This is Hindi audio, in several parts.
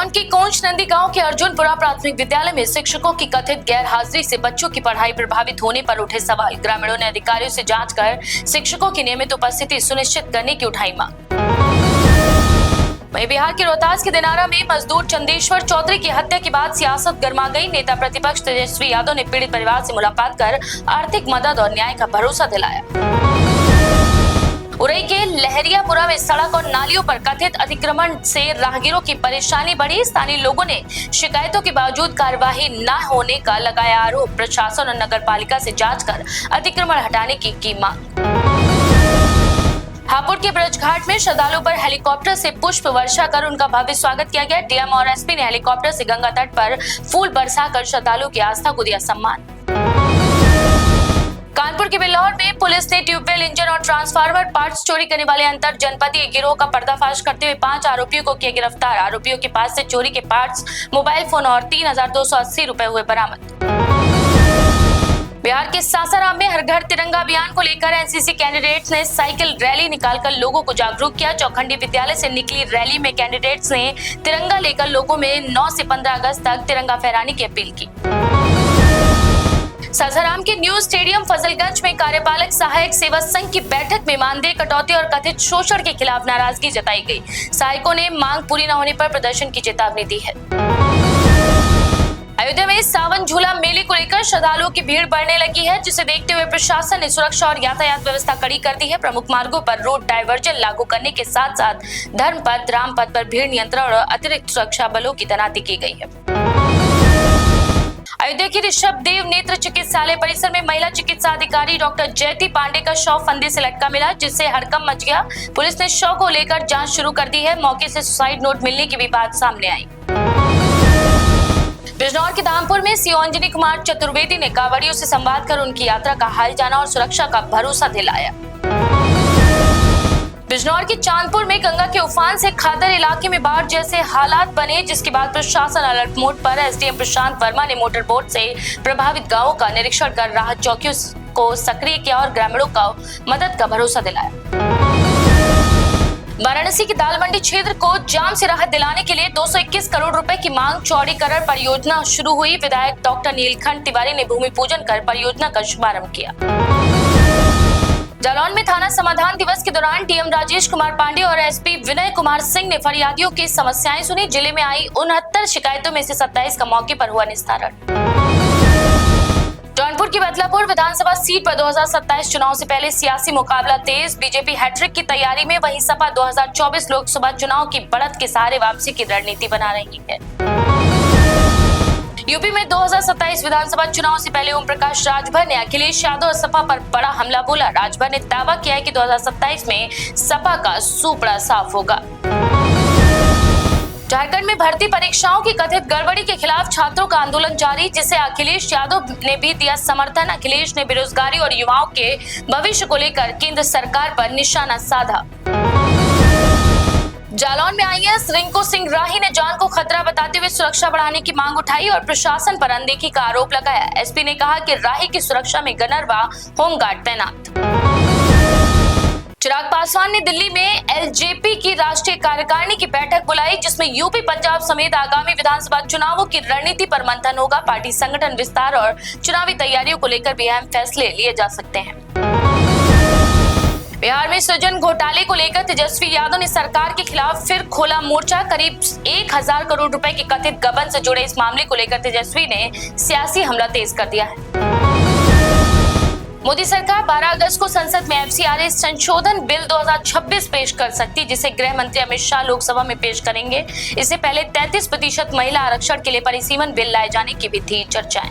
जालौन के कोंच नंदी गांव के अर्जुनपुरा प्राथमिक विद्यालय में शिक्षकों की कथित गैर हाजिरी से बच्चों की पढ़ाई प्रभावित होने पर उठे सवाल। ग्रामीणों ने अधिकारियों से जांच कर शिक्षकों की नियमित उपस्थिति सुनिश्चित करने की उठाई मांग। वहीं बिहार के रोहतास के दिनारा में मजदूर चंदेश्वर चौधरी की हत्या के बाद सियासत गर्मा गई। नेता प्रतिपक्ष तेजस्वी यादव ने पीड़ित परिवार से मुलाकात कर आर्थिक मदद और न्याय का भरोसा दिलाया। उरई के लहरियापुरा में सड़क और नालियों पर कथित अतिक्रमण से राहगीरों की परेशानी बढ़ी। स्थानीय लोगों ने शिकायतों के बावजूद कार्यवाही न होने का लगाया आरोप। प्रशासन और नगर पालिका से जांच कर अतिक्रमण हटाने की मांग। हापुड़ के ब्रज घाट में श्रद्धालुओं पर हेलीकॉप्टर से पुष्प वर्षा कर उनका भव्य स्वागत किया गया। डीएम और एसपी ने हेलीकॉप्टर से गंगा तट पर फूल बरसाकर श्रद्धालुओं की आस्था को दिया सम्मान। कानपुर के बिल्लौर में पुलिस ने ट्यूबवेल, इंजन और ट्रांसफार्मर पार्ट्स चोरी करने वाले अंतर जनपदीय गिरोह का पर्दाफाश करते हुए 5 आरोपियों को किया गिरफ्तार। आरोपियों के पास से चोरी के पार्ट्स, मोबाइल फोन और 3,280 रुपए हुए बरामद। बिहार के सासाराम में हर घर तिरंगा अभियान को लेकर एनसीसी कैंडिडेट्स ने साइकिल रैली निकालकर लोगों को जागरूक किया। चौखंडी विद्यालय से निकली रैली में कैंडिडेट्स ने तिरंगा लेकर लोगों में 9 से 15 अगस्त तक तिरंगा फहराने की अपील की। सासाराम के न्यू स्टेडियम फजलगंज में कार्यपालक सहायक सेवा संघ की बैठक में मानदेय कटौती और कथित शोषण के खिलाफ नाराजगी जताई गई। सहायकों ने मांग पूरी न होने पर प्रदर्शन की चेतावनी दी है। अयोध्या में सावन झूला मेले को लेकर श्रद्धालुओं की भीड़ बढ़ने लगी है, जिसे देखते हुए प्रशासन ने सुरक्षा और यातायात व्यवस्था कड़ी कर दी है। प्रमुख मार्गों पर रोड डायवर्जन लागू करने के साथ साथ धर्मपथ, रामपथ पर भीड़ नियंत्रण और अतिरिक्त सुरक्षा बलों की तैनाती की गई है। अयोध्या के ऋषभ देव नेत्र चिकित्सालय परिसर में महिला चिकित्सा अधिकारी डॉक्टर जयती पांडे का शव फंदे से लटका मिला, जिससे हड़कंप मच गया। पुलिस ने शव को लेकर जांच शुरू कर दी है। मौके से सुसाइड नोट मिलने की भी बात सामने आई। बिजनौर के धामपुर में सीओ अंजनी कुमार चतुर्वेदी ने कांवड़ियों से संवाद कर उनकी यात्रा का हाल जाना और सुरक्षा का भरोसा दिलाया। बिजनौर के चांदपुर में गंगा के उफान से खादर इलाके में बाढ़ जैसे हालात बने, जिसके बाद प्रशासन अलर्ट मोड पर। एसडीएम प्रशांत वर्मा ने मोटर बोट से प्रभावित गांवों का निरीक्षण कर राहत चौकियों को सक्रिय किया और ग्रामीणों को मदद का भरोसा दिलाया। वाराणसी की दाल मंडी क्षेत्र को जाम से राहत दिलाने के लिए 221 करोड़ रुपए की मांग चौड़ीकरण परियोजना शुरू हुई। विधायक डॉक्टर नीलकंठ तिवारी ने भूमि पूजन कर परियोजना का शुभारंभ किया। जालौन में थाना समाधान दिवस के दौरान डीएम राजेश कुमार पांडे और एसपी विनय कुमार सिंह ने फरियादियों की समस्याएं सुनी। जिले में आई 69 शिकायतों में से 27 का मौके पर हुआ निस्तारण। जौनपुर की बदलापुर विधानसभा सीट पर 2027 चुनाव से पहले सियासी मुकाबला तेज। बीजेपी हैट्रिक की तैयारी में, वहीं सपा 2024 लोकसभा चुनाव की बढ़त के सहारे वापसी की रणनीति बना रही है। यूपी में 2027 विधानसभा चुनाव से पहले ओम प्रकाश राजभर ने अखिलेश यादव और सपा पर बड़ा हमला बोला। राजभर ने दावा किया है कि 2027 में सपा का सूपड़ा साफ होगा। झारखंड में भर्ती परीक्षाओं की कथित गड़बड़ी के खिलाफ छात्रों का आंदोलन जारी, जिसे अखिलेश यादव ने भी दिया समर्थन। अखिलेश ने बेरोजगारी और युवाओं के भविष्य को लेकर केंद्र सरकार पर निशाना साधा। जालौन में आईएएस रिंकू सिंह राही ने जान को खतरा बताते हुए सुरक्षा बढ़ाने की मांग उठाई और प्रशासन पर अनदेखी का आरोप लगाया। एसपी ने कहा कि राही की सुरक्षा में गनर व होमगार्ड तैनात। चिराग पासवान ने दिल्ली में एलजेपी की राष्ट्रीय कार्यकारिणी की बैठक बुलाई, जिसमें यूपी, पंजाब समेत आगामी विधानसभा चुनावों की रणनीति पर मंथन होगा। पार्टी संगठन विस्तार और चुनावी तैयारियों को लेकर भी अहम फैसले लिए जा सकते हैं। बिहार में सृजन घोटाले को लेकर तेजस्वी यादव ने सरकार के खिलाफ फिर खोला मोर्चा। करीब 1,000 करोड़ रुपए के कथित गबन से जुड़े इस मामले को लेकर तेजस्वी ने सियासी हमला तेज कर दिया है। मोदी सरकार 12 अगस्त को संसद में एफसीआरए संशोधन बिल 2026 पेश कर सकती, जिसे गृह मंत्री अमित शाह लोकसभा में पेश करेंगे। इससे पहले 33% महिला आरक्षण के लिए परिसीमन बिल लाए जाने की भी थी चर्चाएं।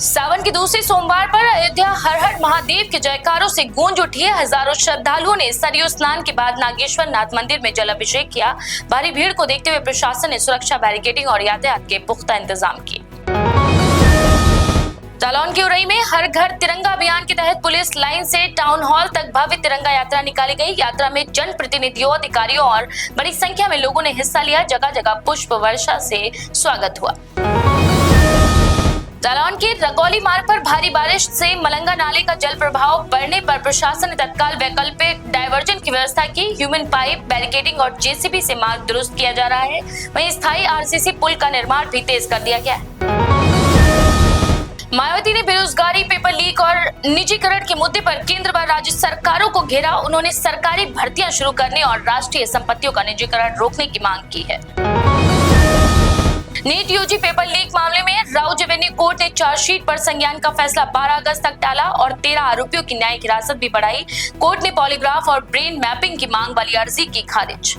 सावन के दूसरे सोमवार पर अयोध्या हर हर महादेव के जयकारों से गूंज उठी है। हजारों श्रद्धालुओं ने सरयू स्नान के बाद नागेश्वर नाथ मंदिर में जल अभिषेक किया। भारी भीड़ को देखते हुए प्रशासन ने सुरक्षा बैरिकेडिंग और यातायात के पुख्ता इंतजाम किए। जालौन की उरई में हर घर तिरंगा अभियान के तहत पुलिस लाइन से टाउन हॉल तक भव्य तिरंगा यात्रा निकाली गई। यात्रा में जन प्रतिनिधियों, अधिकारियों और बड़ी संख्या में लोगों ने हिस्सा लिया। जगह जगह पुष्प वर्षा से स्वागत हुआ। जालौन के रगौली मार्ग पर भारी बारिश से मलंगा नाले का जल प्रभाव बढ़ने पर प्रशासन ने तत्काल वैकल्पिक डायवर्जन की व्यवस्था की। ह्यूमन पाइप, बैरिकेडिंग और जेसीबी से मार्ग दुरुस्त किया जा रहा है। वहीं स्थायी आरसीसी पुल का निर्माण भी तेज कर दिया गया है। मायावती ने बेरोजगारी, पेपर लीक और निजीकरण के मुद्दे पर केंद्र व राज्य सरकारों को घेरा। उन्होंने सरकारी भर्तियां शुरू करने और राष्ट्रीय संपत्तियों का निजीकरण रोकने की मांग की है। नीट यूजी पेपर लीक मामले में राउत एवेन्यू कोर्ट ने चार्जशीट पर संज्ञान का फैसला 12 अगस्त तक टाला और 13 आरोपियों की न्यायिक हिरासत भी बढ़ाई। कोर्ट ने पॉलीग्राफ और ब्रेन मैपिंग की मांग वाली अर्जी की खारिज।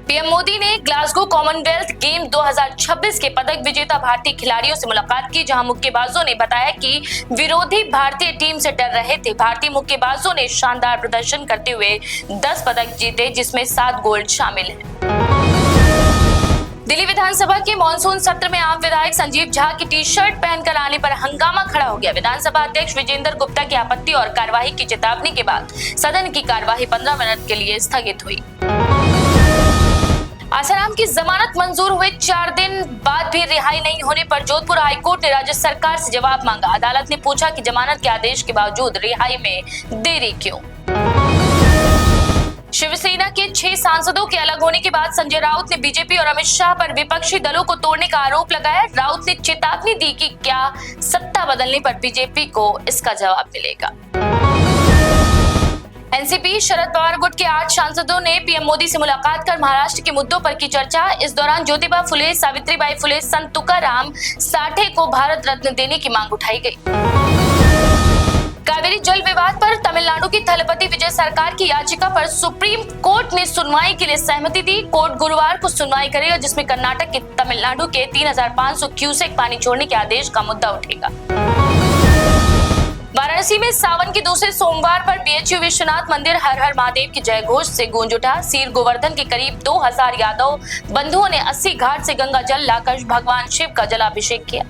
पीएम मोदी ने ग्लासगो कॉमनवेल्थ गेम 2026 के पदक विजेता भारतीय खिलाड़ियों से मुलाकात की, जहां मुक्केबाजों ने बताया कि विरोधी भारतीय टीम से डर रहे थे। भारतीय मुक्केबाजों ने शानदार प्रदर्शन करते हुए 10 पदक जीते, जिसमें 7 गोल्ड शामिल हैं। दिल्ली विधानसभा के मॉनसून सत्र में आप विधायक संजीव झा की टी शर्ट पहनकर आने पर हंगामा खड़ा हो गया। विधानसभा अध्यक्ष विजेंद्र गुप्ता की आपत्ति और कार्यवाही की चेतावनी के बाद सदन की कार्यवाही 15 मिनट के लिए स्थगित हुई। आसाराम की जमानत मंजूर हुए 4 दिन बाद भी रिहाई नहीं होने पर जोधपुर हाईकोर्ट ने राज्य सरकार से जवाब मांगा। अदालत ने पूछा कि जमानत के आदेश के बावजूद रिहाई में देरी क्यों। शिवसेना के 6 सांसदों के अलग होने के बाद संजय राउत ने बीजेपी और अमित शाह पर विपक्षी दलों को तोड़ने का आरोप लगाया। राउत ने चेतावनी दी कि क्या सत्ता बदलने पर बीजेपी को इसका जवाब मिलेगा। एनसीपी शरद पवार गुट के 8 सांसदों ने पीएम मोदी से मुलाकात कर महाराष्ट्र के मुद्दों पर की चर्चा। इस दौरान ज्योतिबा फुले, सावित्रीबाई फुले, संत तुकाराम साठे को भारत रत्न देने की मांग उठाई गई। कावेरी जल विवाद पर तमिलनाडु की थलपति विजय सरकार की याचिका पर सुप्रीम कोर्ट ने सुनवाई के लिए सहमति दी। कोर्ट गुरुवार को सुनवाई करेगा, जिसमें कर्नाटक के तमिलनाडु के 3500 क्यूसेक पानी छोड़ने के आदेश का मुद्दा उठेगा। वाराणसी में सावन के दूसरे सोमवार पर बीएचयू विश्वनाथ मंदिर हर हर महादेव की जय घोष से गूंज उठा। सीर गोवर्धन के करीब 2000 यादव बंधुओं ने 80 घाट से गंगा जल लाकर भगवान शिव का जलाभिषेक किया।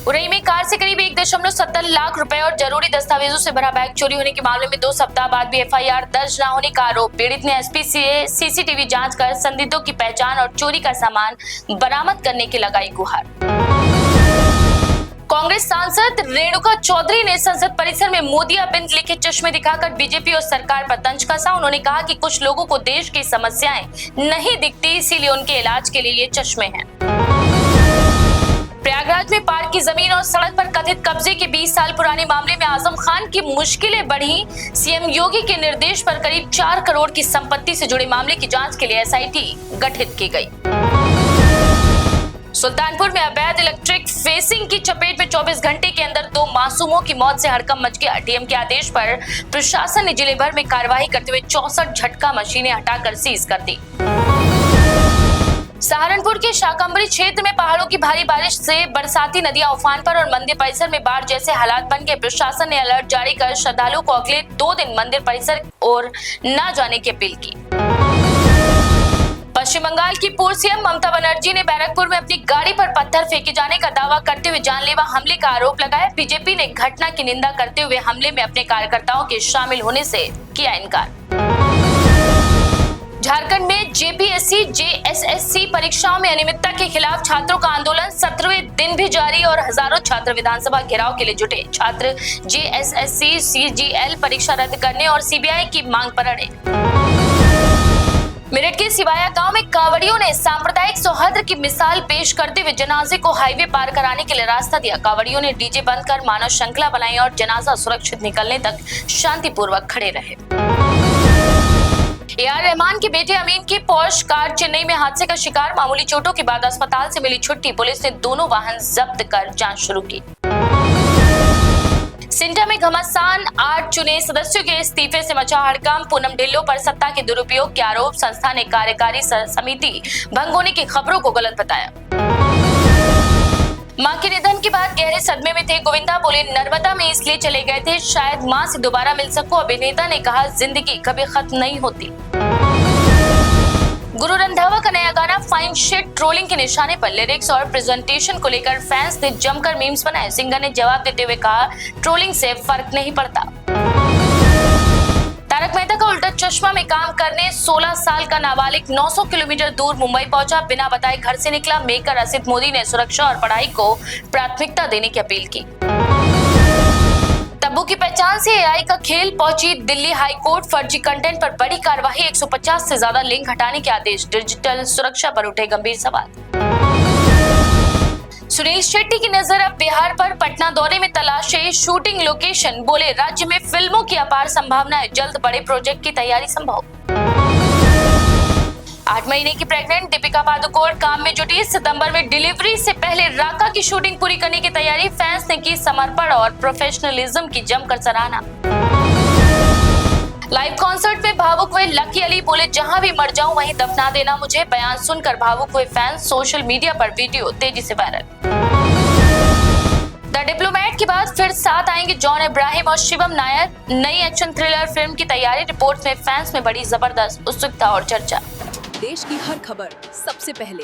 उरई में कार से करीब 1.70 लाख रुपए और जरूरी दस्तावेजों से भरा बैग चोरी होने के मामले में 2 सप्ताह बाद भी एफआईआर दर्ज न होने का आरोप। पीड़ित ने एसपी से सीसीटीवी जांच कर संदिग्धों की पहचान और चोरी का सामान बरामद करने की लगाई गुहार। कांग्रेस सांसद रेणुका चौधरी ने संसद परिसर में मोदियाबिंद लिखे चश्मे दिखाकर बीजेपी और सरकार पर तंज कसा। उन्होंने कहा कि कुछ लोगों को देश की समस्याएं नहीं दिखती, इसीलिए उनके इलाज के लिए ये चश्मे हैं। प्रयागराज में पार्क की जमीन और सड़क पर कथित कब्जे के 20 साल पुराने मामले में आजम खान की मुश्किलें बढ़ी। सीएम योगी के निर्देश पर करीब 4 करोड़ की संपत्ति से जुड़े मामले की जांच के लिए एसआईटी गठित की गई। सुल्तानपुर में अवैध इलेक्ट्रिक फेंसिंग की चपेट में 24 घंटे के अंदर 2 मासूमों की मौत से हड़कंप मच गया। डीएम के आदेश पर प्रशासन ने जिले भर में कार्रवाई करते हुए 64 झटका मशीनें हटाकर सीज कर दी। सहारनपुर के शाकंभरी क्षेत्र में पहाड़ों की भारी बारिश से बरसाती नदियां उफान पर और मंदिर परिसर में बाढ़ जैसे हालात बन गए। प्रशासन ने अलर्ट जारी कर श्रद्धालुओं को अगले 2 दिन मंदिर परिसर और न जाने की अपील की। पश्चिम बंगाल की पूर्व सीएम ममता बनर्जी ने बैरकपुर में अपनी गाड़ी पर पत्थर फेंके जाने का दावा करते हुए जानलेवा हमले का आरोप लगाया। बीजेपी ने घटना की निंदा करते हुए हमले में अपने कार्यकर्ताओं के शामिल होने से किया इनकार। झारखंड में जेपीएससी जेएसएससी परीक्षाओं में अनियमितता के खिलाफ छात्रों का आंदोलन 17वें दिन भी जारी और हजारों छात्र विधानसभा घेराव के लिए जुटे। छात्र जेएसएससी सीजीएल परीक्षा रद्द करने और सीबीआई की मांग पर अड़े। मेरठ के सिवाया गांव में कांवड़ियों ने सांप्रदायिक सौहार्द की मिसाल पेश करते हुए जनाजे को हाईवे पार कराने के लिए रास्ता दिया। कांवड़ियों ने डीजे बंद कर मानव श्रृंखला बनाई और जनाजा सुरक्षित निकलने तक शांतिपूर्वक खड़े रहे। AR रहमान के बेटे अमीन की पोर्श कार चेन्नई में हादसे का शिकार। मामूली चोटों के बाद अस्पताल से मिली छुट्टी। पुलिस ने दोनों वाहन जब्त कर जांच शुरू की। सिंटा में घमासान 8 चुने सदस्यों के इस्तीफे से मचा हड़कंप। पूनम ढिल्लों पर सत्ता के दुरुपयोग के आरोप। संस्था ने कार्यकारी समिति भंग होने की खबरों को गलत बताया। मां के निधन के बाद गहरे सदमे में थे गोविंदा। बोले, नर्मदा में इसलिए चले गए थे शायद मां से दोबारा मिल सकूं। अभिनेता ने कहा, जिंदगी कभी खत्म नहीं होती। गुरु रंधावा का नया गाना फाइन शिट ट्रोलिंग के निशाने पर। लिरिक्स और प्रेजेंटेशन को लेकर फैंस ने जमकर मीम्स बनाए। सिंगर ने जवाब देते हुए कहा, ट्रोलिंग से फर्क नहीं पड़ता। तारक मेहता का का उल्टा चश्मा में काम करने 16 साल का नाबालिग 900 किलोमीटर दूर मुंबई पहुंचा, बिना बताए घर से निकला। मेकर असित मोदी ने सुरक्षा और पढ़ाई को प्राथमिकता देने की अपील की। तब्बू की पहचान से एआई का खेल, पहुंची दिल्ली हाई कोर्ट। फर्जी कंटेंट पर बड़ी कार्रवाई, 150 से ज्यादा लिंक हटाने के आदेश। डिजिटल सुरक्षा पर उठे गंभीर सवाल। सुनील शेट्टी की नजर अब बिहार पर, पटना दौरे में तलाशे शूटिंग लोकेशन। बोले राज्य में फिल्मों की अपार संभावनाएं, जल्द बड़े प्रोजेक्ट की तैयारी संभव। 8 महीने की प्रेग्नेंट दीपिका पादुकोण काम में जुटी। सितंबर में डिलीवरी से पहले राका की शूटिंग पूरी करने की तैयारी। फैंस ने की समर्पण और प्रोफेशनलिज्म की जमकर सराहना। लाइव कॉन्सर्ट में भावुक हुए लकी अली। बोले जहां भी मर जाऊं वहीं दफना देना मुझे। बयान सुनकर भावुक हुए फैंस। सोशल मीडिया पर वीडियो तेजी से वायरल। द डिप्लोमेट के बाद फिर साथ आएंगे जॉन इब्राहिम और शिवम नायर। नई एक्शन थ्रिलर फिल्म की तैयारी। रिपोर्ट्स में फैंस में बड़ी जबरदस्त उत्सुकता और चर्चा। देश की हर खबर सबसे पहले